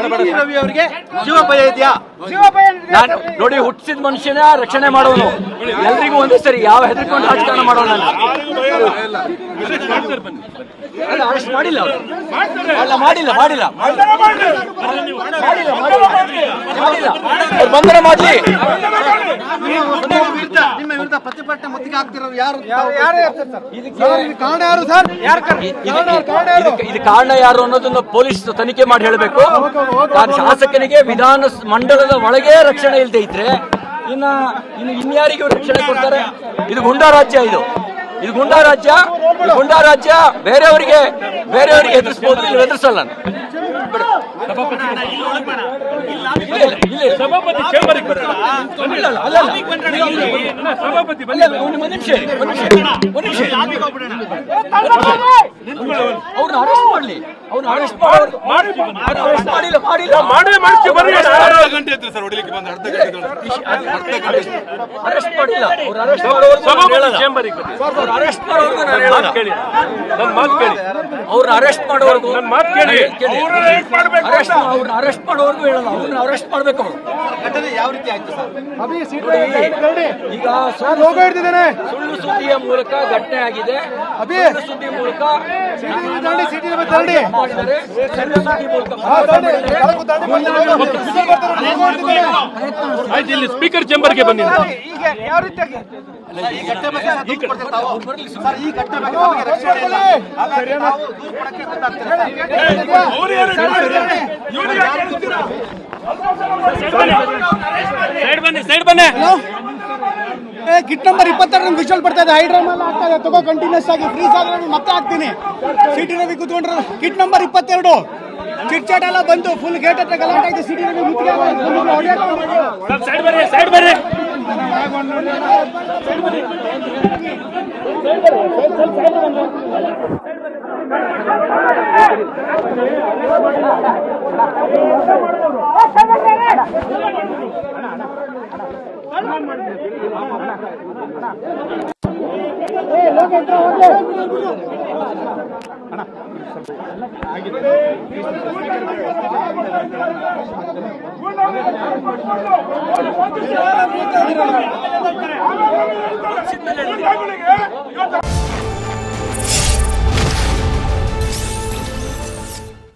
ರವಿ ಅವರಿಗೆ ಜೀವಭಯ ಇದೆಯಾ? ನೋಡಿ, ಹುಟ್ಟಿಸಿದ ಮನುಷ್ಯನ ರಕ್ಷಣೆ ಮಾಡೋನು, ಎಲ್ರಿಗೂ ಒಂದೇ ಸರಿ, ಯಾವ ಹೆದರ್ಕೊಂಡು ರಾಜಕಾರಣ ಮಾಡೋಣ. ಅರೆಸ್ಟ್ ಮಾಡಿಲ್ಲ, ಬಂಧನ ಮಾಡ್ಲಿ. ನಿಮ್ಮ ವಿರುದ್ಧ ಪ್ರತಿಭಟನೆ ಮುತ್ತಿಗೆ ಹಾಕ್ತಿರೋರು ಯಾರು? ಕಾರಣ ಯಾರು ಸರ್? ಇದು ಕಾರಣ ಯಾರು ಅನ್ನೋದನ್ನ ಪೊಲೀಸ್ ತನಿಖೆ ಮಾಡಿ ಹೇಳಬೇಕು. ಶಾಸಕನಿಗೆ ವಿಧಾನ ಮಂಡಲದ ಒಳಗೆ ರಕ್ಷಣೆ ಇಲ್ಲದೆ ಇದ್ರೆ ಇನ್ಯಾರಿಗೂ ರಕ್ಷಣೆ ಕೊಡ್ತಾರೆ? ಇದು ಗುಂಡಾ ರಾಜ್ಯ, ಇದು ಗುಂಡಾ ರಾಜ್ಯ. ಬೇರೆಯವರಿಗೆ ಎದುರಿಸಬಹುದು, ಇಲ್ಲಿ ಎದುರಿಸಲ್ಲ. ಅವ್ರನ್ನ ಅರೆಸ್ಟ್ ಮಾಡ್ಲಿ, ಅರೆಸ್ಟ್ ಮಾಡೋವರೆಗೂ ಹೇಳಲ್ಲ. ಅವ್ರನ್ನ ಅರೆಸ್ಟ್ ಮಾಡ್ಬೇಕು. ಘಟನೆ ಯಾವ ರೀತಿ ಆಯ್ತು ಸರ್? ಈಗ ಸುಳ್ಳು ಸುದ್ದಿಯ ಮೂಲಕ ಘಟನೆ ಆಗಿದೆ. ಸುದ್ದಿ ಮೂಲಕ ಇಲ್ಲಿ ಸ್ಪೀಕರ್ ಚೇಂಬರ್ಗೆ ಬಂದಿದ್ದಾರೆ. ಸೈಡ್ ಬನ್ನಿ. ಕಿಟ್ ನಂಬರ್ 22 ವಿಷಲ್ ಬರ್ತಾ ಇದೆ. ಹೈಡ್ರಾಮಾ ಆಗ್ತಾ ಇದೆ. ತಗೋ, ಕಂಟಿನ್ಯೂಸ್ ಆಗಿ ಫ್ರೀಸ್ ಆದ್ರೆ ಮತ್ತೆ ಹಾಕ್ತೀನಿ. ಸಿಟಿ ರವಿ ಕೂತ್ಕೊಂಡ್ರೆ ಕಿಟ್ ನಂಬರ್ 22 ಚಿಟ್ಚಾಟ ಎಲ್ಲ ಬಂದು ಫುಲ್ ಗೇಟ್ ಹತ್ರ ಗಲಾಟೆ ಆಗಿದೆ. ಸಿಟಿ ರವಿ ಸೈಡ್ ಬರ್ರಿ. ಅಣ್ಣ